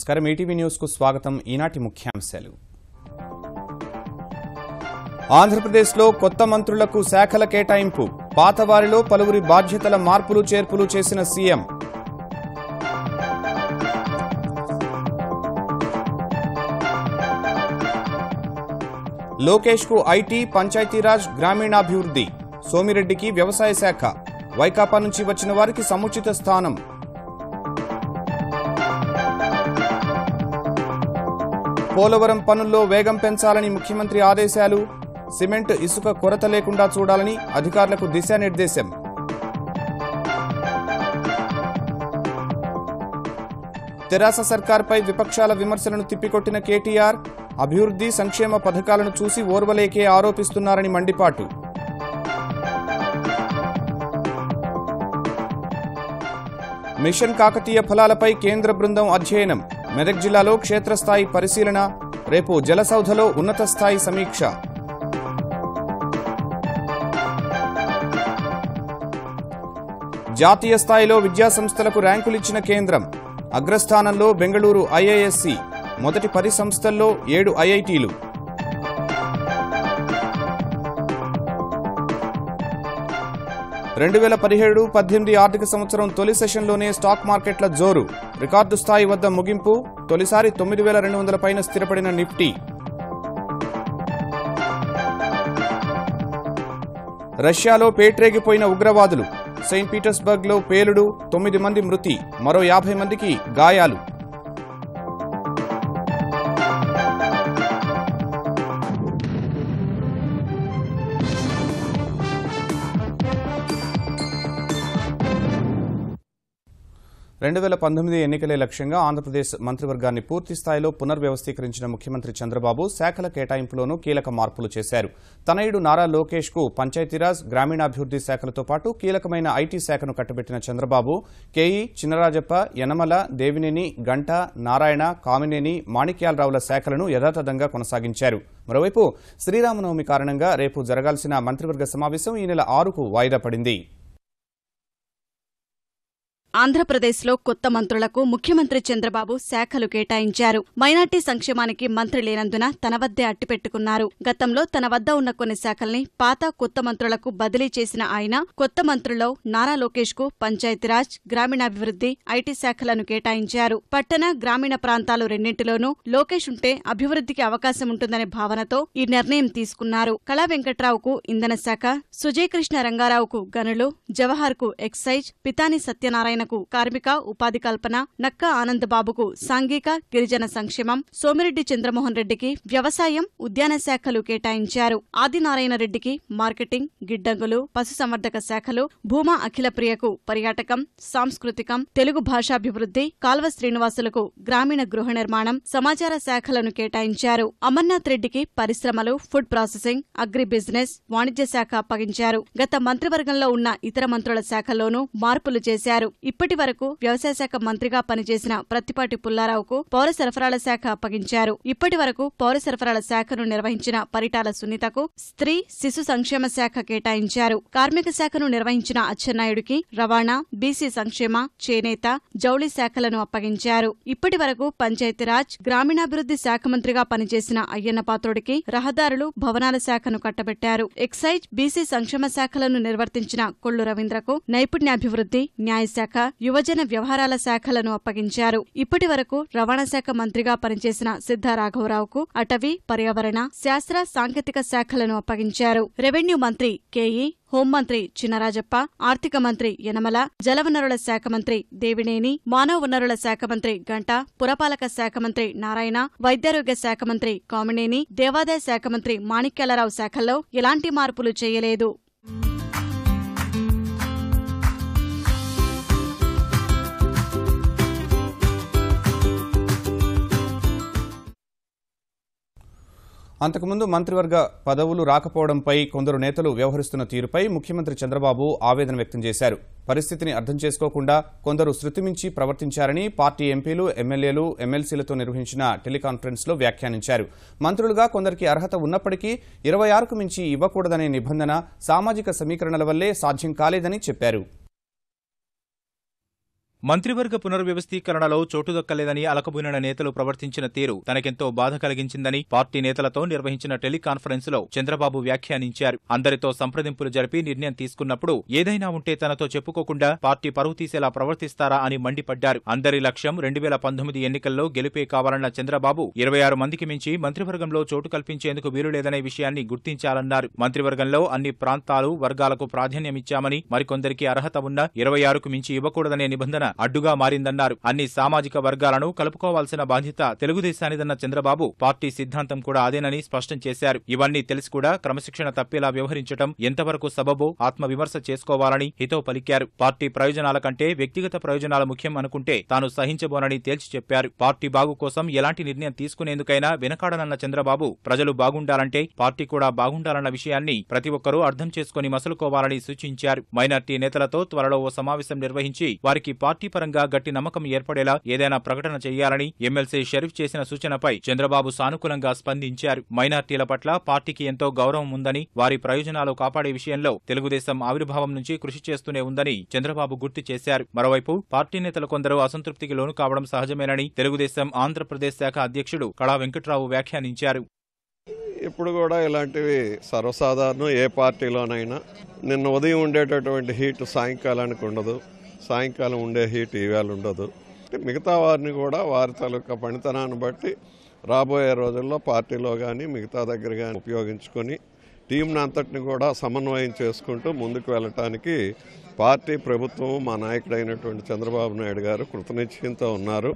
నమస్కారం ETV news కు స్వాగతం ఈనాటి ముఖ్యాంశాలు ఆంధ్రప్రదేశ్లో కొత్త మంత్రులకు శాఖల కేటాయింపు పాతవారిలో పలువురి బాధ్యతల మార్పులు చేర్పులు చేసిన సీఎం లోకేష్ కు ఐటీ పంచాయతీరాజ్ గ్రామీణాభివృద్ధి సోమిరెడ్డికి వ్యవసాయ శాఖ వైకాపా నుంచి వచ్చిన వారికి సముచిత స్థానం పోలవరం పనుల్లో వేగం పెంచాలని ముఖ్యమంత్రి ఆదేశాలు సిమెంట్ ఇసుక కొరత లేకుండా చూడాలని అధికారులకు దిశానిర్దేశం తెరాస సర్కార్పై విపక్షాల విమర్శలను తిప్పికొట్టిన కేటీఆర్ అభివృద్ధి సంక్షేమ పథకాలను చూసి ఓర్వలేకే ఆరోపిస్తున్నారని మండిపాటు మిషన్ కాకతీయ ఫలాలపై కేంద్ర బృందం అధ్యయనం మెదక్ జిల్లాలో క్షేత్రస్థాయి పరిశీలన రేపు జలసౌధలో ఉన్నత స్థాయి సమీక్ష జాతీయ స్థాయిలో విద్యాసంస్థలకు ర్యాంకులిచ్చిన కేంద్రం అగ్రస్థానంలో బెంగళూరు ఐఐఎస్సి మొదటి 10 సంస్థల్లో 7 ఐఐటీలు రెండు 2017-18 ఆర్థిక సంవత్సరం తొలి సెషన్లోనే స్టాక్ మార్కెట్ల జోరు రికార్డు స్థాయి వద్ద ముగింపు తొలిసారి 9,200 పైన స్థిరపడిన నిఫ్టీ రష్యాలో పేట్రేగిపోయిన ఉగ్రవాదులు సెయింట్ పీటర్స్బర్గ్లో పేలుడు 9 మంది మృతి మరో 50 మందికి గాయాలు రెండు 2019 ఎన్నికలే లక్ష్యంగా ఆంధ్రప్రదేశ్ మంత్రివర్గాన్ని పూర్తి స్థాయిలో పునర్వ్యవస్థీకరించిన ముఖ్యమంత్రి చంద్రబాబు శాఖల కేటాయింపులోనూ కీలక మార్పులు చేశారు తనయుడు నారా లోకేష్ కు పంచాయతీరాజ్ గ్రామీణాభివృద్ధి శాఖలతో పాటు కీలకమైన ఐటీ శాఖను కట్టబెట్టిన చంద్రబాబు కేఈ చినరాజప్ప యనమల దేవినేని గంట నారాయణ కామినేని మాణిక్యాలరావుల శాఖలను యథాతథంగా కొనసాగించారు మరోవైపు శ్రీరామనవమి కారణంగా రేపు జరగాల్సిన మంత్రివర్గ సమావేశం ఈ నెల 6కు వాయిదా పడింది ఆంధ్రప్రదేశ్లో కొత్త మంత్రులకు ముఖ్యమంత్రి చంద్రబాబు శాఖలు కేటాయించారు మైనార్టీ సంక్షేమానికి మంత్రి లేనందున తన వద్దే అట్టిపెట్టుకున్నారు గతంలో తన వద్ద ఉన్న కొన్ని శాఖల్ని పాత కొత్త మంత్రులకు బదిలీ చేసిన ఆయన కొత్త మంత్రుల్లో నారా లోకేష్ కు పంచాయతీరాజ్ గ్రామీణాభివృద్ధి ఐటీ శాఖలను కేటాయించారు పట్టణ గ్రామీణ ప్రాంతాలు రెండింటిలోనూ లోకేష్ ఉంటే అభివృద్ధికి అవకాశం ఉంటుందనే భావనతో ఈ నిర్ణయం తీసుకున్నారు కళా వెంకట్రావుకు ఇంధన శాఖ సుజయకృష్ణ రంగారావుకు గనులు జవహర్ కు ఎక్సైజ్ పితాని సత్యనారాయణ కార్మిక ఉపాధి కల్పన నక్క ఆనందబాబుకు సాంఘిక గిరిజన సంక్షేమం సోమిరెడ్డి చంద్రమోహన్ రెడ్డికి వ్యవసాయం ఉద్యాన శాఖలు కేటాయించారు ఆదినారాయణ రెడ్డికి మార్కెటింగ్ గిడ్డంగులు పశుసంవర్ధక శాఖలు భూమా అఖిలప్రియకు పర్యాటకం సాంస్కృతికం తెలుగు భాషాభివృద్ధి కాల్వ శ్రీనివాసులకు గ్రామీణ గృహ నిర్మాణం సమాచార శాఖలను కేటాయించారు అమర్నాథ్ రెడ్డికి పరిశ్రమలు ఫుడ్ ప్రాసెసింగ్ అగ్రి బిజినెస్ వాణిజ్య శాఖ అప్పగించారు గత మంత్రివర్గంలో ఉన్న ఇతర మంత్రుల శాఖల్లోనూ మార్పులు చేశారు ఇప్పటి వరకు వ్యవసాయ శాఖ మంత్రిగా పనిచేసిన ప్రత్తిపాటి పుల్లారావుకు పౌర సరఫరాల శాఖ అప్పగించారు ఇప్పటి వరకు పౌర సరఫరాల శాఖను నిర్వహించిన పరిటాల సునీతకు స్త్రీ శిశు సంక్షేమ శాఖ కేటాయించారు కార్మిక శాఖను నిర్వహించిన అచ్చెన్నాయుడికి రవాణా బీసీ సంక్షేమ చేనేత జౌళి శాఖలను అప్పగించారు ఇప్పటి వరకు పంచాయతీరాజ్ గ్రామీణాభివృద్ధి శాఖ మంత్రిగా పనిచేసిన అయ్యన్న పాత్రుడికి రహదారులు భవనాల శాఖను కట్టబెట్టారు ఎక్సైజ్ బీసీ సంక్షేమ శాఖలను నిర్వర్తించిన కొల్లు రవీంద్రకు నైపుణ్యాభివృద్ధి న్యాయశాఖ యువజన వ్యవహారాల శాఖలను అప్పగించారు ఇప్పటి వరకు రవాణా శాఖ మంత్రిగా పనిచేసిన సిద్ధ రాఘవరావుకు అటవీ పర్యావరణ శాస్త్ర సాంకేతిక శాఖలను అప్పగించారు రెవెన్యూ మంత్రి కేఈ హోంమంత్రి చినరాజప్ప ఆర్థిక మంత్రి యనమల జలవనరుల శాఖ మంత్రి దేవినేని మానవ వనరుల శాఖ మంత్రి గంట పురపాలక శాఖ మంత్రి నారాయణ వైద్యారోగ్య శాఖ మంత్రి కామినేని దేవాదాయ శాఖ మంత్రి మాణిక్యాలరావు శాఖల్లో ఎలాంటి మార్పులు చేయలేదు అంతకుముందు మంత్రివర్గ పదవులు రాకపోవడంపై కొందరు నేతలు వ్యవహరిస్తున్న తీరుపై ముఖ్యమంత్రి చంద్రబాబు ఆవేదన వ్యక్తం చేశారు పరిస్థితిని అర్థం చేసుకోకుండా కొందరు శృతిమించి ప్రవర్తించారని పార్టీ ఎంపీలు ఎమ్మెల్యేలు ఎమ్మెల్సీలతో నిర్వహించిన టెలికాన్ఫరెన్స్ లో వ్యాఖ్యానించారు మంత్రులుగా కొందరికి అర్హత ఉన్నప్పటికీ 26కు మించి ఇవ్వకూడదనే నిబంధన సామాజిక సమీకరణల వల్లే సాధ్యం కాలేదని చెప్పారు మంత్రివర్గ పునర్వ్యవస్థీకరణలో చోటు దక్కలేదని అలకబూనిన నేతలు ప్రవర్తించిన తీరు తనకెంతో బాధ కలిగించిందని పార్టీ నేతలతో నిర్వహించిన టెలికాన్ఫరెన్స్ లో చంద్రబాబు వ్యాఖ్యానించారు. అందరితో సంప్రదింపులు జరిపి నిర్ణయం తీసుకున్నప్పుడు ఏదైనా ఉంటే తనతో చెప్పుకోకుండా పార్టీ పరువు తీసేలా ప్రవర్తిస్తారా అని మండిపడ్డారు. అందరి లక్ష్యం 2019 ఎన్నికల్లో గెలుపే కావాలన్న చంద్రబాబు 26 మందికి మించి మంత్రివర్గంలో చోటు కల్పించేందుకు వీలులేదనే విషయాన్ని గుర్తించాలన్నారు. మంత్రివర్గంలో అన్ని ప్రాంతాలు వర్గాలకు ప్రాధాన్యమిచ్చామని, మరికొందరికి అర్హత ఉన్న 26కు మించి ఇవ్వకూడదనే నిబంధన అడ్డుగా మారిందన్నారు. అన్ని సామాజిక వర్గాలను కలుపుకోవాల్సిన బాధ్యత తెలుగుదేశానిదన్న చంద్రబాబు పార్టీ సిద్ధాంతం కూడా అదేనని స్పష్టం చేశారు. ఇవన్నీ తెలిసి కూడా క్రమశిక్షణ తప్పేలా వ్యవహరించడం ఎంతవరకు సబబో ఆత్మవిమర్శ చేసుకోవాలని హితవు పలికారు. పార్టీ ప్రయోజనాల కంటే వ్యక్తిగత ప్రయోజనాలు ముఖ్యం అనుకుంటే తాను సహించబోనని తేల్చి చెప్పారు. పార్టీ బాగు కోసం ఎలాంటి నిర్ణయం తీసుకునేందుకైనా వెనకాడనన్న చంద్రబాబు ప్రజలు బాగుండాలంటే పార్టీ కూడా బాగుండాలన్న విషయాన్ని ప్రతి ఒక్కరూ అర్థం చేసుకుని మసలుకోవాలని సూచించారు. మైనార్టీ నేతలతో త్వరలో ఓ సమావేశం నిర్వహించి వారికి పార్టీ పరంగా గట్టి నమ్మకం ఏర్పడేలా ఏదైనా ప్రకటన చేయాలని ఎమ్మెల్సీ షరీఫ్ చేసిన సూచనపై చంద్రబాబు సానుకూలంగా స్పందించారు. మైనార్టీల పట్ల పార్టీకి ఎంతో గౌరవం ఉందని, వారి ప్రయోజనాలు కాపాడే విషయంలో తెలుగుదేశం ఆవిర్భావం నుంచి కృషి చేస్తూనే ఉందని చంద్రబాబు గుర్తు చేశారు. మరోవైపు పార్టీ నేతలు కొందరు అసంతృప్తికి లోను కావడం సహజమేనని తెలుగుదేశం ఆంధ్రప్రదేశ్ శాఖ అధ్యక్షుడు కళా వెంకట్రావు వ్యాఖ్యానించారు. ఇప్పుడు కూడా ఇలాంటివి సర్వసాధారణం ఏ పార్టీలోనైనా. నిన్న ఉదయం ఉండేటటువంటి హీట్ సాయంకాలానికి ఉండదు, సాయంకాలం ఉండే హీట్ ఈవేళ ఉండదు. మిగతా వారిని కూడా వారి తాలూకా పనితనాన్ని బట్టి రాబోయే రోజుల్లో పార్టీలో కానీ మిగతా దగ్గర కానీ ఉపయోగించుకొని టీంని అంతటిని కూడా సమన్వయం చేసుకుంటూ ముందుకు వెళ్ళటానికి పార్టీ, ప్రభుత్వం, మా నాయకుడైనటువంటి చంద్రబాబు నాయుడు గారు కృతనిశ్చయంతో ఉన్నారు.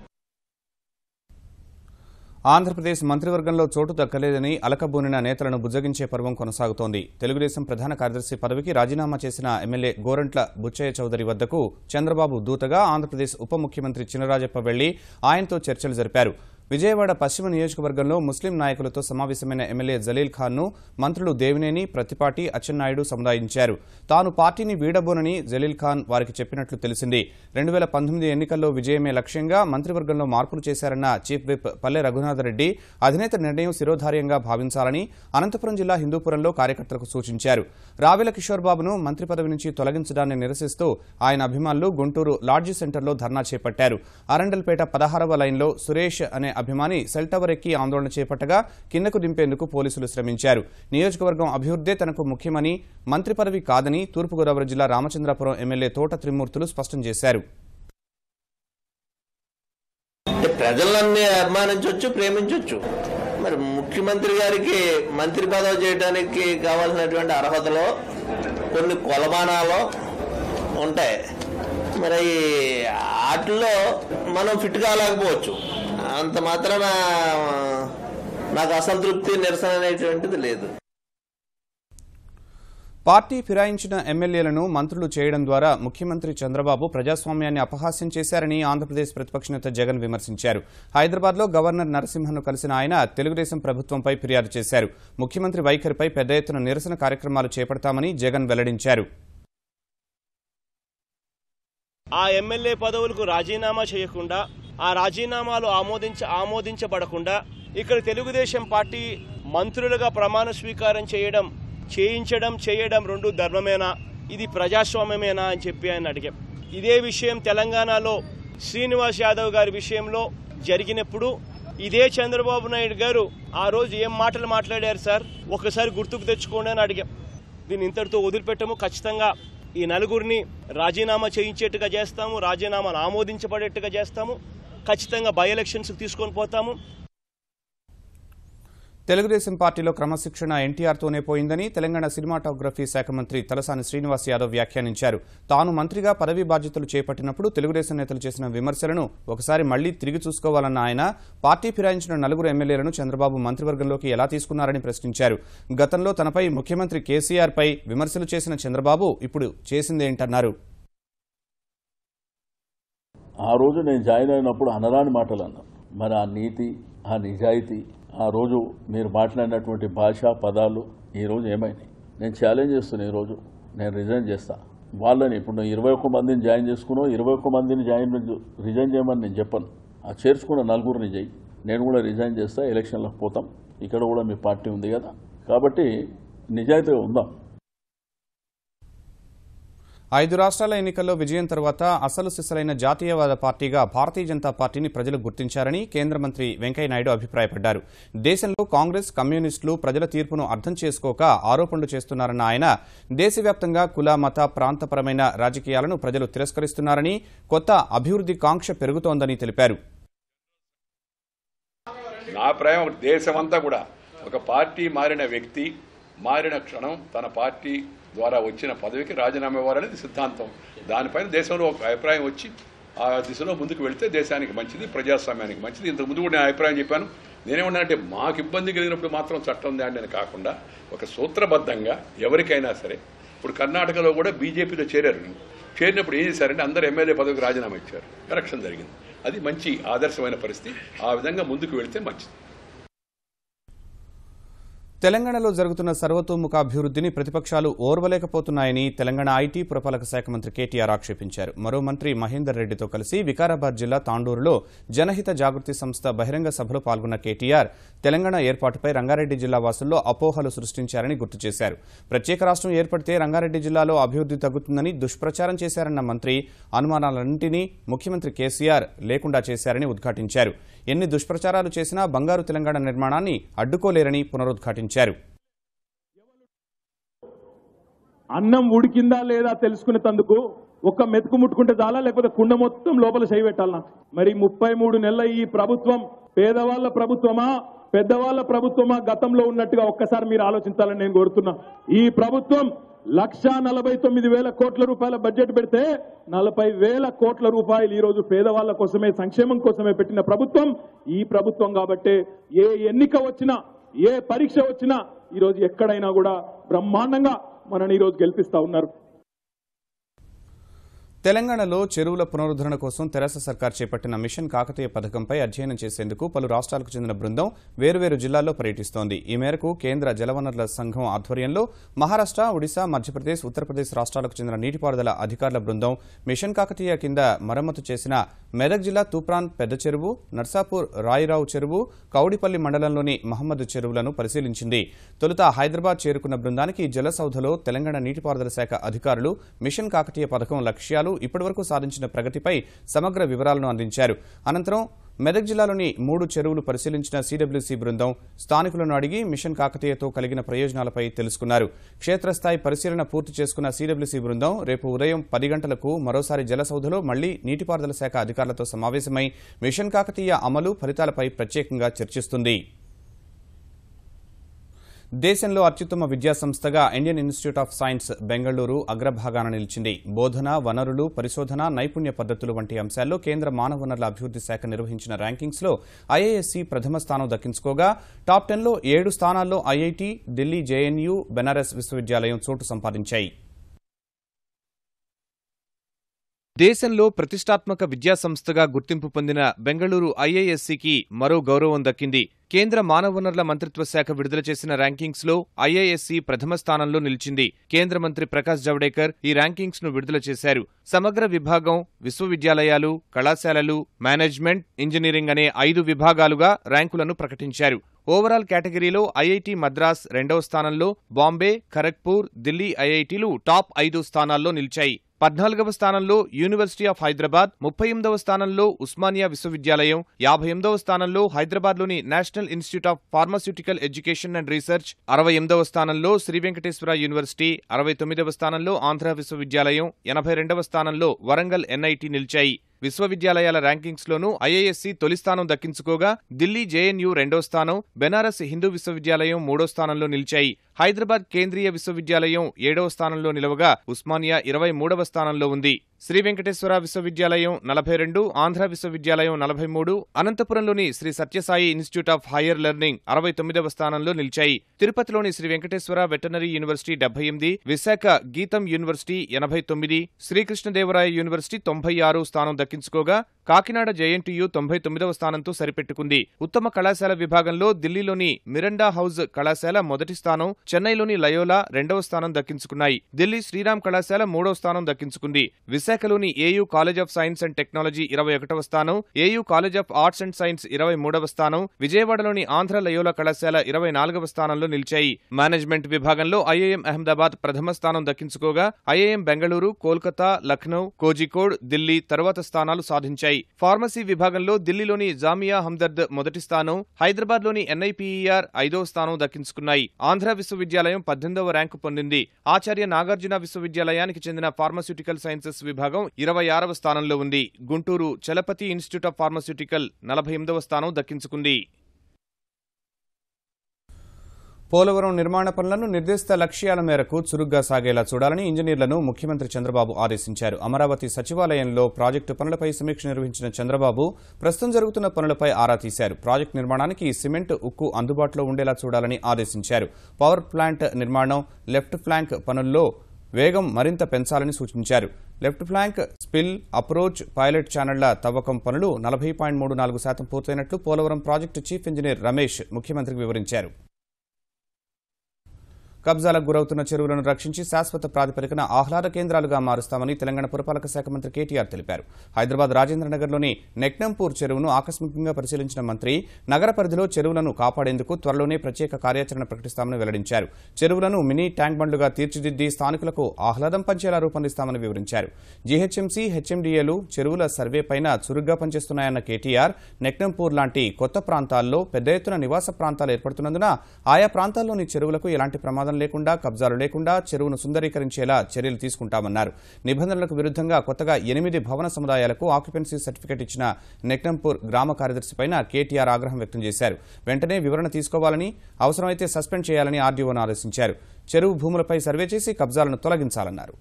ఆంధ్రప్రదేశ్ మంత్రివర్గంలో చోటు దక్కలేదని అలకబూనిన నేతలను బుజ్జగించే పర్వం కొనసాగుతోంది. తెలుగుదేశం ప్రధాన కార్యదర్శి పదవికి రాజీనామా చేసిన ఎమ్మెల్యే గోరంట్ల బుచ్చయ్య చౌదరి వద్దకు చంద్రబాబు దూతగా ఆంధ్రప్రదేశ్ ఉప ముఖ్యమంత్రి చినరాజప్ప వెళ్లి ఆయనతో చర్చలు జరిపారు. విజయవాడ పశ్చిమ నియోజకవర్గంలో ముస్లిం నాయకులతో సమావేశమైన ఎమ్మెల్యే జలీల్ ఖాన్ను మంత్రులు దేవినేని, ప్రత్తిపాటి, అచ్చెన్నాయుడు సముదాయించారు. తాను పార్టీని వీడబోనని జలీల్ ఖాన్ వారికి చెప్పినట్లు తెలిసింది. 2019 ఎన్నికల్లో విజయమే లక్ష్యంగా మంత్రివర్గంలో మార్పులు చేశారన్న చీఫ్ విప్ పల్లె రఘునాథరెడ్డి అధినేత నిర్ణయం శిరోధార్యంగా భావించాలని అనంతపురం జిల్లా హిందూపురంలో కార్యకర్తలకు సూచించారు. రావెల కిషోర్ బాబును మంత్రి పదవి నుంచి తొలగించడాన్ని నిరసిస్తూ ఆయన అభిమానులు గుంటూరు లాడ్జీ సెంటర్లో ధర్నా చేపట్టారు. అరండల్పేట 16వ లైన్లో సురేష్ అనే అభిమాని సెల్ టవర్ ఎక్కి ఆందోళన చేపట్టగా కిందకు దింపేందుకు పోలీసులు శ్రమించారు. నియోజకవర్గం అభివృద్దే తనకు ముఖ్యమని, మంత్రి పదవి కాదని తూర్పుగోదావరి జిల్లా రామచంద్రాపురం ఎమ్మెల్యే తోట త్రిమూర్తులు స్పష్టం చేశారు. ప్రజలన్నీ అభిమానించవచ్చు, ప్రేమించవచ్చు. మరి ముఖ్యమంత్రి గారికి మంత్రి పదవి చేయడానికి కావాల్సినటువంటి అర్హతలో కొన్ని కొలమానాలు ఉంటాయి. మరి వాటిల్లో మనం ఫిట్ కాలేకపోవచ్చు. అంత మాత్రాన నాకు అసంతృప్తి, నిరసన అనేటువంటిది లేదు. పార్టీ ఫిరాయించిన ఎమ్మెల్యేలను మంత్రులు చేయడం ద్వారా ముఖ్యమంత్రి చంద్రబాబు ప్రజాస్వామ్యాన్ని అపహాస్యం చేశారని ఆంధ్రప్రదేశ్ ప్రతిపక్ష నేత జగన్ విమర్శించారు. హైదరాబాద్లో గవర్నర్ నరసింహన్ను కలిసిన ఆయన తెలుగుదేశం ప్రభుత్వంపై ఫిర్యాదు చేశారు. ముఖ్యమంత్రి వైఖరిపై పెద్ద ఎత్తున నిరసన కార్యక్రమాలు చేపడతామని జగన్ వెల్లడించారు. ఆ ఎమ్మెల్యే పదవులకు రాజీనామా చేయకుండా, ఆ రాజీనామాలు ఆమోదించబడకుండా ఇక్కడ తెలుగుదేశం పార్టీ మంత్రులుగా ప్రమాణ స్వీకారం చేయడం రెండు ధర్మమేనా, ఇది ప్రజాస్వామ్యమేనా అని చెప్పి ఆయన అడిగాం. ఇదే విషయం తెలంగాణలో శ్రీనివాస్ యాదవ్ గారి విషయంలో జరిగినప్పుడు ఇదే చంద్రబాబు నాయుడు గారు ఆ రోజు ఏం మాటలు మాట్లాడారు సార్, ఒకసారి గుర్తుకు తెచ్చుకోండి అని అడిగాం. దీన్ని ఇంతటితో వదిలిపెట్టము. ఖచ్చితంగా ఈ నలుగురిని రాజీనామా చేయించేట్టుగా చేస్తాము, రాజీనామాలు ఆమోదించబడేట్టుగా చేస్తాము. ఖచ్చితంగా బై ఎలక్షన్స్ తీసుకొని పోతాము. తెలుగుదేశం పార్టీలో క్రమశిక్షణ ఎన్టీఆర్తోనే పోయిందని తెలంగాణ సినిమాటోగ్రఫీ శాఖ మంత్రి తలసాని శ్రీనివాస్ యాదవ్ వ్యాఖ్యానించారు. తాను మంత్రిగా పదవీ బాధ్యతలు చేపట్టినప్పుడు తెలుగుదేశం నేతలు చేసిన విమర్శలను ఒకసారి మళ్లీ తిరిగి చూసుకోవాలన్న ఆయన పార్టీ ఫిరాయించిన 9 ఎమ్మెల్యేలను చంద్రబాబు మంత్రివర్గంలోకి ఎలా తీసుకున్నారని ప్రశ్నించారు. గతంలో తనపై ముఖ్యమంత్రి కేసీఆర్పై విమర్శలు చేసిన చంద్రబాబు ఇప్పుడు చేసిందేంటన్నారు. ఆ రోజు నేను జాయిన్ అయినప్పుడు అనరాని మాటలు అన్నాను. మరి ఆ నీతి, ఆ నిజాయితీ, ఆ రోజు మీరు మాట్లాడినటువంటి భాష, పదాలు ఈరోజు ఏమైనాయి? నేను ఛాలెంజ్ చేస్తున్నా. ఈరోజు నేను రిజైన్ చేస్తా. వాళ్ళని ఇప్పుడు 21 మందిని జాయిన్ చేసుకున్నావు, 21 మందిని రిజైన్ చేయమని నేను చెప్పను. ఆ చేర్చుకున్న 9 చేయి. నేను కూడా రిజైన్ చేస్తా. ఎలక్షన్లకు పోతాం. ఇక్కడ కూడా మీ పార్టీ ఉంది కదా, కాబట్టి నిజాయితీగా ఉందాం. 5 రాష్ట్రాల ఎన్నికల్లో విజయం తర్వాత అసలు సిసలైన జాతీయవాద పార్టీగా భారతీయ జనతా పార్టీని ప్రజలు గుర్తించారని కేంద్ర మంత్రి వెంకయ్యనాయుడు అభిప్రాయపడ్డారు. దేశంలో కాంగ్రెస్, కమ్యూనిస్టులు ప్రజల తీర్పును అర్థం చేసుకోక ఆరోపణలు చేస్తున్నారన్న ఆయన దేశవ్యాప్తంగా కుల, మత, ప్రాంతపరమైన రాజకీయాలను ప్రజలు తిరస్కరిస్తున్నారని, కొత్త అభివృద్ధి కాంక్ష పెరుగుతోందని తెలిపారు. నా అభిప్రాయం దేశమంతా కూడా ఒక పార్టీ మారిన వ్యక్తి మారిన క్షణం తన పార్టీ ద్వారా వచ్చిన పదవికి రాజీనామా ఇవ్వాలనేది సిద్ధాంతం. దానిపైన దేశంలో ఒక అభిప్రాయం వచ్చి ఆ దిశలో ముందుకు వెళితే దేశానికి మంచిది, ప్రజాస్వామ్యానికి మంచిది. ఇంతకు ముందు కూడా నేను అభిప్రాయం చెప్పాను. నేనేమన్నానంటే మాకు ఇబ్బంది కలిగినప్పుడు మాత్రం చట్టం దాన్ని కాకుండా ఒక సూత్రబద్ధంగా ఎవరికైనా సరే, ఇప్పుడు కర్ణాటకలో కూడా బీజేపీలో చేరినప్పుడు ఏం చేశారంటే అందరూ ఎమ్మెల్యే పదవికి రాజీనామా ఇచ్చారు. ఎలక్షన్ జరిగింది. అది మంచి ఆదర్శమైన పరిస్థితి. ఆ విధంగా ముందుకు వెళితే మంచిది. తెలంగాణలో జరుగుతున్న సర్వతోముఖాభివృద్ధిని ప్రతిపక్షాలు ఓర్వలేకపోతున్నాయని తెలంగాణ ఐటీ పురపాలక శాఖ మంత్రి కేటీఆర్ ఆక్షేపించారు. మరో మంత్రి మహేందర్ రెడ్డితో కలిసి వికారాబాద్ జిల్లా తాండూరులో జనహిత జాగృతి సంస్థ బహిరంగ సభలో పాల్గొన్న కేటీఆర్ తెలంగాణ ఏర్పాటుపై రంగారెడ్డి జిల్లా వాసుల్లో అపోహలు సృష్టించారని గుర్తు చేశారు. ప్రత్యేక రాష్ట్రం ఏర్పడితే రంగారెడ్డి జిల్లాలో అభివృద్ధి తగ్గుతుందని దుష్ప్రచారం చేశారన్న మంత్రి అనుమానాలన్నింటినీ ముఖ్యమంత్రి కేసీఆర్ లేకుండా చేశారని ఉద్ఘాటించారు. ఎన్ని దుష్ప్రచారాలు చేసినా బంగారు తెలంగాణ నిర్మాణాన్ని అడ్డుకోలేరని పునరుద్ఘాటించారు. అన్నం ఉడికిందా లేదా తెలుసుకునేందుకు ఒక్క మెతుకు ముట్టుకుంటే చాలా, లేకపోతే కుండ మొత్తం లోపల చేయి పెట్టాలన్నా? మరి 33 నెలల ఈ ప్రభుత్వం పేదవాళ్ల ప్రభుత్వమా, పెద్దవాళ్ల ప్రభుత్వమా గతంలో ఉన్నట్టుగా ఒక్కసారి మీరు ఆలోచించాలని నేను కోరుతున్నా. ఈ ప్రభుత్వం 1,49,000 కోట్ల రూపాయల బడ్జెట్ పెడితే 40,000 కోట్ల రూపాయలు ఈ రోజు పేదవాళ్ల కోసమే, సంక్షేమం కోసమే పెట్టిన ప్రభుత్వం ఈ ప్రభుత్వం. కాబట్టి ఏ ఎన్నిక వచ్చినా, ఏ పరీక్ష వచ్చినా ఈ రోజు ఎక్కడైనా కూడా బ్రహ్మాండంగా మనని ఈ రోజు గెలిపిస్తా ఉన్నారు. తెలంగాణలో చెరువుల పునరుద్ధరణ కోసం తెరాస సర్కార్ చేపట్టిన మిషన్ కాకతీయ పథకంపై అధ్యయనం చేసేందుకు పలు రాష్ట్రాలకు చెందిన బృందం వేర్వేరు జిల్లాల్లో పర్యటిస్తోంది. ఈ మేరకు కేంద్ర జలవనరుల సంఘం ఆధ్వర్యంలో మహారాష్ట్ర, ఒడిశా, మధ్యప్రదేశ్, ఉత్తరప్రదేశ్ రాష్ట్రాలకు చెందిన నీటిపారుదల అధికారుల బృందం మిషన్ కాకతీయ కింద మరమ్మతు చేసిన మెదక్ జిల్లా తూప్రాన్ పెద్ద చెరువు, నర్సాపూర్ రాయిరావు చెరువు, కౌడిపల్లి మండలంలోని మహమ్మద్ చెరువులను పరిశీలించింది. తొలుత హైదరాబాద్ చేరుకున్న బృందానికి జలసౌధలో తెలంగాణ నీటిపారుదల శాఖ అధికారులు మిషన్ కాకతీయ పథకం లక్ష్యాలు, ఇప్పటివరకు సాధించిన ప్రగతిపై సమగ్ర వివరాలను అందించారు. అనంతరం మెదక్ జిల్లాలోని 3 చెరువులు పరిశీలించిన సిడబ్ల్యూసీ బృందం స్థానికులను అడిగి మిషన్ కాకతీయతో కలిగిన ప్రయోజనాలపై తెలుసుకున్నారు. క్షేత్రస్థాయి పరిశీలన పూర్తి చేసుకున్న సిడబ్ల్యూసీ బృందం రేపు ఉదయం 10 గంటలకు మరోసారి జలసౌధలో మళ్లీ నీటిపారుదల శాఖ అధికారులతో సమావేశమై మిషన్ కాకతీయ అమలు ఫలితాలపై ప్రత్యేకంగా చర్చిస్తుంది. దేశంలో అత్యుత్తమ విద్యాసంస్థగా Indian Institute of Science Bengaluru అగ్రభాగాన నిలిచింది. బోధన, వనరులు, పరిశోధన, నైపుణ్య పద్ధతులు వంటి అంశాల్లో కేంద్ర మానవ వనరుల అభివృద్ధి శాఖ నిర్వహించిన ర్యాంకింగ్స్లో ఐఐఎస్సి ప్రథమ స్థానం దక్కించుకోగా టాప్ 10లో 7 స్థానాల్లో ఐఐటి, ఢిల్లీ జేఎన్యూ, బెనారస్ విశ్వవిద్యాలయం చోటు సంపాదించాయి. దేశంలో ప్రతిష్టాత్మక విద్యాసంస్థగా గుర్తింపు పొందిన బెంగళూరు ఐఐఎస్సికి మరో గౌరవం దక్కింది. కేంద్ర మానవ వనరుల మంత్రిత్వ శాఖ విడుదల చేసిన ర్యాంకింగ్స్లో ఐఐఎస్సి ప్రథమ స్థానంలో నిలిచింది. కేంద్ర మంత్రి ప్రకాష్ జవడేకర్ ఈ ర్యాంకింగ్స్ ను విడుదల చేశారు. సమగ్ర విభాగం, విశ్వవిద్యాలయాలు, కళాశాలలు, మేనేజ్మెంట్, ఇంజనీరింగ్ అనే 5 విభాగాలుగా ర్యాంకులను ప్రకటించారు. ఓవరాల్ కేటగిరీలో ఐఐటి మద్రాస్ 2వ స్థానంలో, బాంబే, ఖరగ్పూర్, ఢిల్లీ ఐఐటీలు టాప్ 5 స్థానాల్లో నిలిచాయి. 14వ స్థానంలో యూనివర్సిటీ ఆఫ్ హైదరాబాద్, 38వ స్థానంలో ఉస్మానియా విశ్వవిద్యాలయం, 58వ స్థానంలో హైదరాబాద్లోని National Institute of Pharmaceutical Education and Research, 68వ స్థానంలో శ్రీ వెంకటేశ్వర యూనివర్సిటీ, 69వ స్థానంలో ఆంధ్ర విశ్వవిద్యాలయం, 82వ స్థానంలో వరంగల్ ఎన్ఐటి నిలిచాయి. విశ్వవిద్యాలయాల ర్యాంకింగ్స్లోనూ ఐఐఎస్సి తొలి స్థానం దక్కించుకోగా ఢిల్లీ జేఎన్యూ 2వ స్థానం, బెనారస్ హిందూ విశ్వవిద్యాలయం 3వ స్థానంలో నిలిచాయి. హైదరాబాద్ కేంద్రీయ విశ్వవిద్యాలయం 7వ స్థానంలో నిలవగా ఉస్మానియా 23వ స్థానంలో ఉంది. శ్రీ వెంకటేశ్వర విశ్వవిద్యాలయం 42, ఆంధ్ర విశ్వవిద్యాలయం 43, అనంతపురంలోని Shri Sathya Sai institute of higher learning 69వ స్థానంలో నిలిచాయి. తిరుపతిలోని Shri Venkateswara veterinary university 78, Visakha Gitam university 89, Sri Krishnadevaraya university 96 స్థానం దక్కించుకోగా కాకినాడ జేఎన్టీయూ 99వ స్థానంతో సరిపెట్టుకుంది. ఉత్తమ కళాశాల విభాగంలో ఢిల్లీలోని మిరండా హౌజ్ కళాశాల మొదటి స్థానం, చెన్నైలోని లయోలా 2వ స్థానం దక్కించుకున్నాయి. ఢిల్లీ శ్రీరామ్ కళాశాల 3వ స్థానం దక్కించుకుంది. విశాఖలోని AU college of science and technology 21వ స్థానం, AU college of arts and science 23వ స్థానం, విజయవాడలోని ఆంధ్ర లయోలా కళాశాల 24వ స్థానంలో నిలిచాయి. మేనేజ్మెంట్ విభాగంలో ఐఐఎం అహ్మదాబాద్ ప్రథమ స్థానం దక్కించుకోగా ఐఐఎం బెంగళూరు, కోల్కతా, లఖ్నౌ, కోజికోడ్, ఢిల్లీ తరువాత స్థానాలు సాధించాయి. ఫార్మసీ విభాగంలో ఢిల్లీలోని జామియా హమ్దర్ద్ మొదటి స్థానం, హైదరాబాద్లోని ఎన్ఐపిఈఆర్ 5వ స్థానం దక్కించుకున్నాయి. ఆంధ్ర విశ్వవిద్యాలయం 18వ ర్యాంకు పొందింది. ఆచార్య నాగార్జున విశ్వవిద్యాలయానికి చెందిన ఫార్మాస్యూటికల్ సైన్సెస్ విభాగం 26వ స్థానంలో ఉంది. Guntur Chalapathi institute of pharmaceutical 48వ స్థానం దక్కించుకుంది. పోలవరం నిర్మాణ పనులను నిర్దేశిత లక్ష్యాల మేరకు చురుగ్గా సాగేలా చూడాలని ఇంజనీర్లను ముఖ్యమంత్రి చంద్రబాబు ఆదేశించారు. అమరావతి సచివాలయంలో ప్రాజెక్టు పనులపై సమీక్ష నిర్వహించిన చంద్రబాబు ప్రస్తుతం జరుగుతున్న పనులపై ఆరా తీశారు. ప్రాజెక్టు నిర్మాణానికి సిమెంట్, ఉక్కు అందుబాటులో ఉండేలా చూడాలని ఆదేశించారు. పవర్ ప్లాంట్ నిర్మాణం, లెఫ్ట్ ఫ్లాంక్ పనుల్లో వేగం మరింత పెంచాలని సూచించారు. Left flank, spill, approach, pilot ఛానళ్ల తవ్వకం పనులు 40.34% పూర్తయినట్లు Polavaram project chief engineer Ramesh ముఖ్యమంత్రికి వివరించారు. కబ్జాలకు గురవుతున్న చెరువులను రక్షించి శాశ్వత ప్రాతిపదికన ఆహ్లాద కేంద్రాలుగా మారుస్తామని తెలంగాణ పురపాలక శాఖ మంత్రి కేటీఆర్ తెలిపారు. హైదరాబాద్ రాజేంద్రనగర్లోని నెక్నంపూర్ చెరువును ఆకస్మికంగా పరిశీలించిన మంత్రి నగర పరిధిలో చెరువులను కాపాడేందుకు త్వరలోనే ప్రత్యేక కార్యాచరణ ప్రకటిస్తామని వెల్లడించారు. చెరువులను మినీ ట్యాంక్ బండ్లుగా తీర్చిదిద్ది స్థానికులకు ఆహ్లాదం పంచేలా రూపొందిస్తామని వివరించారు. జీహెచ్ఎంసీ, హెచ్ఎండీఏలు చెరువుల సర్వేపైన చురుగ్గా పనిచేస్తున్నాయన్న కేటీఆర్ నెక్నంపూర్ లాంటి కొత్త ప్రాంతాల్లో పెద్ద ఎత్తున నివాస ప్రాంతాలు ఏర్పడుతున్నందున ఆయా ప్రాంతాల్లోని చెరువులకు ఎలాంటి ప్రమాదం లేకుండా, కబ్జాలు లేకుండా చెరువును సుందరీకరించేలా చర్యలు తీసుకుంటామన్నారు. నిబంధనలకు విరుద్ధంగా కొత్తగా 8 భవన సముదాయాలకు ఆక్యుపెన్సీ సర్టిఫికెట్ ఇచ్చిన నెక్నంపూర్ గ్రామ కార్యదర్శిపైన కేటీఆర్ ఆగ్రహం వ్యక్తం చేశారు. వెంటనే వివరణ తీసుకోవాలని, అవసరమైతే సస్పెండ్ చేయాలని ఆర్డీఓను ఆదేశించారు. చెరువు భూములపై సర్వే చేసి కబ్జాలను తొలగించాలన్నారు.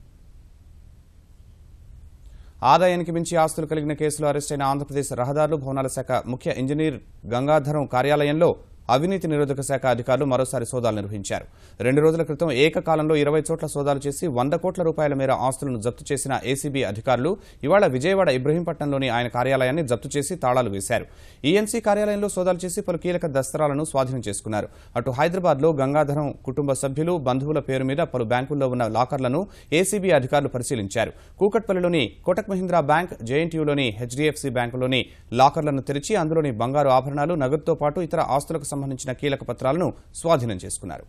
ఆదాయానికి మించి ఆస్తులు కలిగిన కేసులో అరెస్టైన ఆంధ్రప్రదేశ్ రహదారులు, భవనాల శాఖ ముఖ్య ఇంజనీర్ గంగాధరం కార్యాలయంలో అవినీతి నిరోధక శాఖ అధికారులు మరోసారి సోదాలు నిర్వహించారు. 2 రోజుల క్రితం ఏకకాలంలో 20 చోట్ల సోదాలు చేసి 100 కోట్ల రూపాయల మేర ఆస్తులను జప్తు చేసిన ఏసీబీ అధికారులు ఇవాళ విజయవాడ ఇబ్రహీంపట్నంలోని ఆయన కార్యాలయాన్ని జప్తు చేసి తాళాలు వేశారు. ఈఎన్సీ కార్యాలయంలో సోదాలు చేసి పలు కీలక దస్త్రాలను స్వాధీనం చేసుకున్నారు. అటు హైదరాబాద్లో గంగాధరం కుటుంబ సభ్యులు, బంధువుల పేరు మీద పలు బ్యాంకుల్లో ఉన్న లాకర్లను ఏసీబీ అధికారులు పరిశీలించారు. కూకట్పల్లిలోని కోటక్ మహీంద్రా బ్యాంక్, జేఎన్టీయూలోని హెచ్డీఎఫ్సీ బ్యాంకులోని లాకర్లను తెరిచి అందులోని బంగారు ఆభరణాలు, నగదుతో పాటు ఇతర ఆస్తులకు సంబంధించిన కీలక పత్రాలను స్వాధీనం చేసుకున్నారు.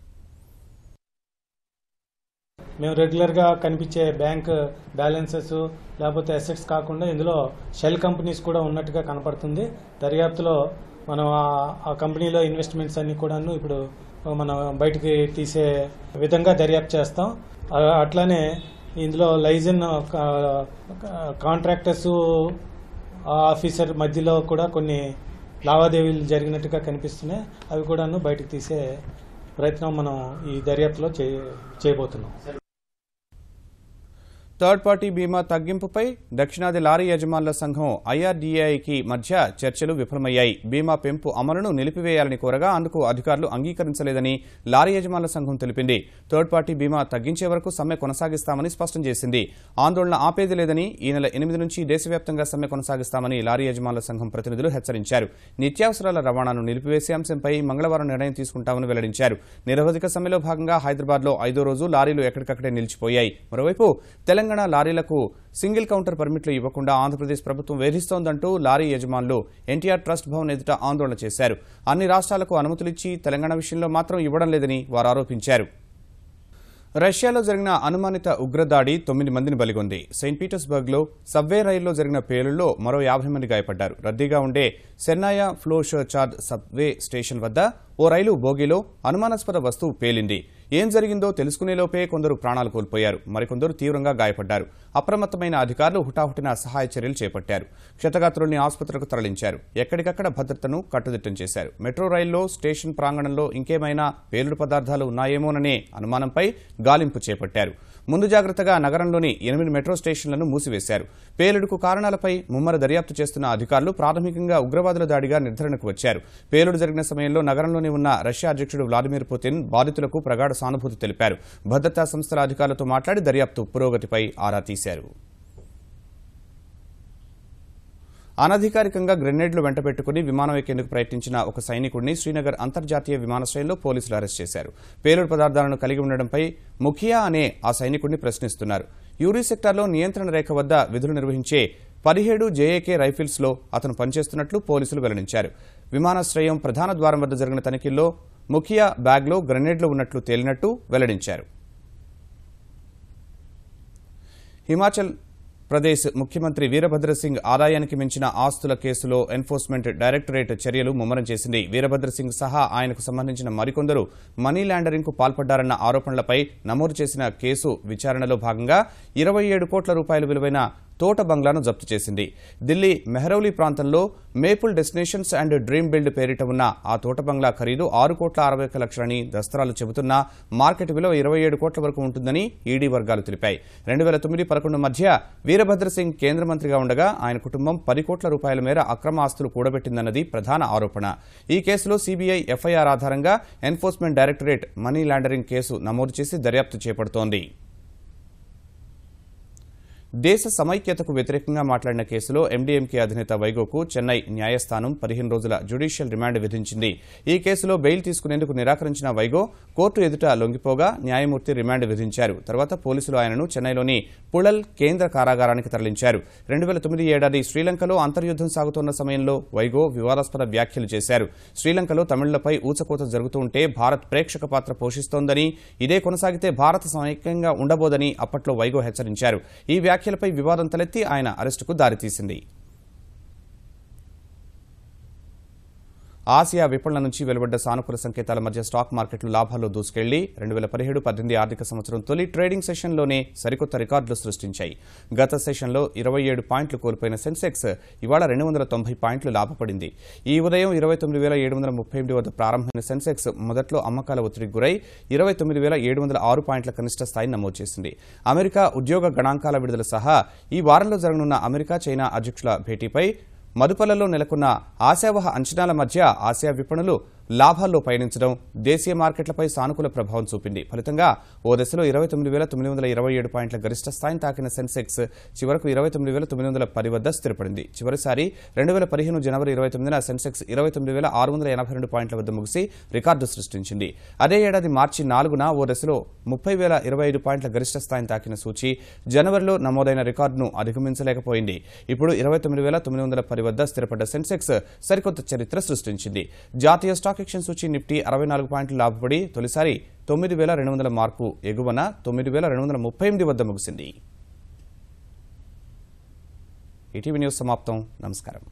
మేము రెగ్యులర్గా కనిపించే బ్యాంక్ బ్యాలెన్సెస్ లేకపోతే అసెట్స్ కాకుండా ఇందులో షెల్ కంపెనీస్ కూడా ఉన్నట్టుగా కనపడుతుంది. దర్యాప్తులో మనం ఆ కంపెనీలో ఇన్వెస్ట్మెంట్స్ అన్ని కూడాను ఇప్పుడు మనం బయటికి తీసే విధంగా దర్యాప్తు చేస్తాం. అట్లానే ఇందులో లైజన్ కాంట్రాక్టర్స్ ఆఫీసర్ మధ్యలో కూడా కొన్ని లావాదేవీలు జరిగినట్టుగా కనిపిస్తున్నాయి. అవి కూడాను బయటకు తీసే ప్రయత్నం మనం ఈ దర్యాప్తులో చేయబోతున్నాం. థర్డ్ పార్టీ బీమా తగ్గింపుపై దక్షిణాది లారీ యజమానుల సంఘం ఐఆర్డీఏకి మధ్య చర్చలు విఫలమయ్యాయి. బీమా పెంపు అమలును నిలిపివేయాలని కోరగా అందుకు అధికారులు అంగీకరించలేదని లారీ యజమానుల సంఘం తెలిపింది. థర్డ్ పార్టీ బీమా తగ్గించే వరకు సమ్మె కొనసాగిస్తామని స్పష్టం చేసింది. ఆందోళన ఆపేది లేదని, ఈ నెల 8 నుంచి దేశవ్యాప్తంగా సమ్మె కొనసాగిస్తామని లారీ యజమానుల సంఘం ప్రతినిధులు హెచ్చరించారు. నిత్యావసరాల రవాణాను నిలిపివేసే అంశంపై మంగళవారం నిర్ణయం తీసుకుంటామని వెల్లడించారు. నిరవధిక సమ్మెలో భాగంగా హైదరాబాద్లో 5వ రోజు లారీలు ఎక్కడికక్కడే నిలిచిపోయాయి. మరోవైపు తెలంగాణ లారీలకు సింగిల్ కౌంటర్ పర్మిట్లు ఇవ్వకుండా ఆంధ్రప్రదేశ్ ప్రభుత్వం వేధిస్తోందంటూ లారీ యజమానులు ఎన్టీఆర్ ట్రస్ట్ భవన్ ఎదుట ఆందోళన చేశారు. అన్ని రాష్ట్రాలకు అనుమతులిచ్చి తెలంగాణ విషయంలో మాత్రం ఇవ్వడం లేదని వారు ఆరోపించారు. రష్యాలో జరిగిన అనుమానిత ఉగ్రదాడి 9 మందిని బలిగొంది. సెయింట్ పీటర్స్బర్గ్లో సబ్వే రైల్లో జరిగిన పేలుళ్లో మరో 50 మంది గాయపడ్డారు. రద్దీగా ఉండే సెర్నాయా ఫ్లోషచాద్ సబ్వే స్టేషన్ వద్ద ఓ రైలు బోగీలో అనుమానాస్పద వస్తువు పేలింది. ఏం జరిగిందో తెలుసుకునేలోపే కొందరు ప్రాణాలు కోల్పోయారు, మరికొందరు తీవ్రంగా గాయపడ్డారు. అప్రమత్తమైన అధికారులు హుటాహుటిన సహాయ చర్యలు చేపట్టారు. క్షతగాత్రుల్ని ఆసుపత్రికి తరలించారు. ఎక్కడికక్కడ భద్రతను కట్టుదిట్టం చేశారు. మెట్రో రైల్లో స్టేషన్ ప్రాంగణంలో ఇంకేమైనా పేలుడు పదార్థాలు ఉన్నాయేమోననే అనుమానంపై గాలింపు చేపట్టారు. ముందు జాగ్రత్తగా నగరంలోని 8 మెట్రో స్టేషన్లను మూసివేశారు. పేలుడుకు కారణాలపై ముమ్మర దర్యాప్తు చేస్తున్న అధికారులు ప్రాథమికంగా ఉగ్రవాదుల దాడిగా నిర్ధారణకు వచ్చారు. పేలుడు జరిగిన సమయంలో నగరంలోని ఉన్న రష్యా అధ్యక్షుడు వ్లాదిమిర్ పుతిన్ బాధితులకు ప్రగాఢ సానుభూతి తెలిపారు. భద్రతా సంస్థల అధికారులతో మాట్లాడి దర్యాప్తు పురోగతిపై ఆరా తీశారు. అనధికారికంగా గ్రెనేడ్లు వెంటబెట్టుకుని విమానం ఎక్కేందుకు ప్రయత్నించిన ఒక సైనికుడిని శ్రీనగర్ అంతర్జాతీయ విమానాశ్రయంలో పోలీసులు అరెస్ట్ చేశారు. పేలుడు పదార్థాలను కలిగి ఉండడంపై ముఖియా అనే ఆ సైనికుడిని ప్రశ్నిస్తున్నారు. యూరీ సెక్టార్లో నియంత్రణ రేఖ వద్ద విధులు నిర్వహించే 17 జేఏకే రైఫిల్స్లో అతను పనిచేస్తున్నట్లు పోలీసులు వెల్లడించారు. విమానాశ్రయం ప్రధాన ద్వారం వద్ద జరిగిన తనిఖీల్లో ముఖియా బ్యాగ్లో గ్రెనేడ్లు ఉన్నట్లు తేలినట్టు వెల్లడించారు. హిమాచల్ ప్రదేశ్ ముఖ్యమంత్రి వీరభద్రసింగ్ ఆదాయానికి మించిన ఆస్తుల కేసులో ఎన్ఫోర్స్మెంట్ డైరెక్టరేట్ చర్యలు ముమ్మరం చేసింది. వీరభద్రసింగ్ సహా ఆయనకు సంబంధించిన మరికొందరు మనీ లాండరింగ్కు పాల్పడ్డారన్న ఆరోపణలపై నమోదు చేసిన కేసు విచారణలో భాగంగా 27 కోట్ల రూపాయల విలువైన తోట బంగ్లాను జప్తు చేసింది. ఢిల్లీ మెహ్రౌలీ ప్రాంతంలో maple destinations and dream build పేరిట ఉన్న ఆ తోట బంగ్లా ఖరీదు 6,61 లక్షలని దస్తరాలు చెబుతున్నా మార్కెట్ విలువ 27 కోట్ల వరకు ఉంటుందని ఈడీ వర్గాలు తెలిపాయి. 2009-11 మధ్య వీరభద్రసింగ్ కేంద్ర మంత్రిగా ఉండగా ఆయన కుటుంబం 10 కోట్ల రూపాయల మేర అక్రమ ఆస్తులు కూడబెట్టిందన్నది ప్రధాన ఆరోపణ. ఈ కేసులో సీబీఐ ఎఫ్ఐఆర్ ఆధారంగా enforcement directorate money laundering case నమోదు చేసి దర్యాప్తు చేపడుతోంది. దేశ సమైక్యతకు వ్యతిరేకంగా మాట్లాడిన కేసులో ఎండీఎంకే అధినేత వైగోకు చెన్నై న్యాయస్థానం 15 రోజుల జ్యుడిషియల్ రిమాండ్ విధించింది. ఈ కేసులో బెయిల్ తీసుకునేందుకు నిరాకరించిన వైగో కోర్టు ఎదుట లొంగిపోగా న్యాయమూర్తి రిమాండ్ విధించారు. తర్వాత పోలీసులు ఆయనను చెన్నైలోని పుళల్ కేంద్ర కారాగారానికి తరలించారు. 2009 ఏడాది శ్రీలంకలో అంతర్యుద్దం సాగుతోన్న సమయంలో వైగో వివాదాస్పద వ్యాఖ్యలు చేశారు. శ్రీలంకలో తమిళులపై ఊచకోత జరుగుతూ ఉంటే భారత్ ప్రేక్షక పాత్ర పోషిస్తోందని, ఇదే కొనసాగితే భారత్ సమైక్యంగా ఉండబోదని అప్పట్లో వైగో హెచ్చరించారు. ఈ వ్యాఖ్యలపై వివాదం తలెత్తి ఆయన అరెస్టుకు దారితీసింది. ఆసియా విపణుల నుంచి వెలువడ్డ సానుకూల సంకేతాల మధ్య స్టాక్ మార్కెట్లు లాభాల్లో దూసుకెళ్లి 2017-18 ఆర్థిక సంవత్సరం తొలి ట్రేడింగ్ సెషన్లోనే సరికొత్త రికార్డులు సృష్టించాయి. గత సెషన్లో 27 పాయింట్లు కోల్పోయిన సెన్సెక్స్ ఇవాళ 290 పాయింట్లు లాభపడింది. ఈ ఉదయం 29,738 వద్ద ప్రారంభమైన సెన్సెక్స్ మొదట్లో అమ్మకాల ఒత్తిడికి గురై 29,706 పాయింట్ల కనిష్ట స్థాయిని నమోదు చేసింది. అమెరికా ఉద్యోగ గణాంకాల విడుదల సహా ఈ వారంలో జరగనున్న అమెరికా చైనా అధ్యక్షుల భేటీపై మదుపల్లలో నెలకొన్న ఆశావహ అంచనాల మధ్య ఆసియా విపణులు లాభాల్లో పయనించడం దేశీయ మార్కెట్లపై సానుకూల ప్రభావం చూపింది. ఫలితంగా ఓ దశలో 29,927 పాయింట్ల గరిష్ట స్థాయిని తాకిన సెన్సెక్స్ చివరకు 29,910 వద్ద స్థిరపడింది. చివరిసారి 2015 జనవరి 29న సెన్సెక్స్ 29,682 పాయింట్ల వద్ద ముగిసి రికార్డు సృష్టించింది. అదే ఏడాది మార్చి 4న ఓ దశలో 30,025 పాయింట్ల గరిష్ట స్థాయిని తాకిన సూచీ జనవరిలో నమోదైన రికార్డును అధిగమించలేకపోయింది. ఇప్పుడు 29,910 వద్ద స్థిరపడ్డ సెన్సెక్స్ సరికొత్త చరిత్ర సృష్టించింది. జాతీయ స్టాక్ ఎక్స్చేంజ్ సూచీ నిఫ్టీ 64 పాయింట్లు లాభపడి తొలిసారి 9,200 మార్కు ఎగువన 9,238 వద్ద ముగిసింది. ఈటీవీ న్యూస్ సమాప్తం. నమస్కారం.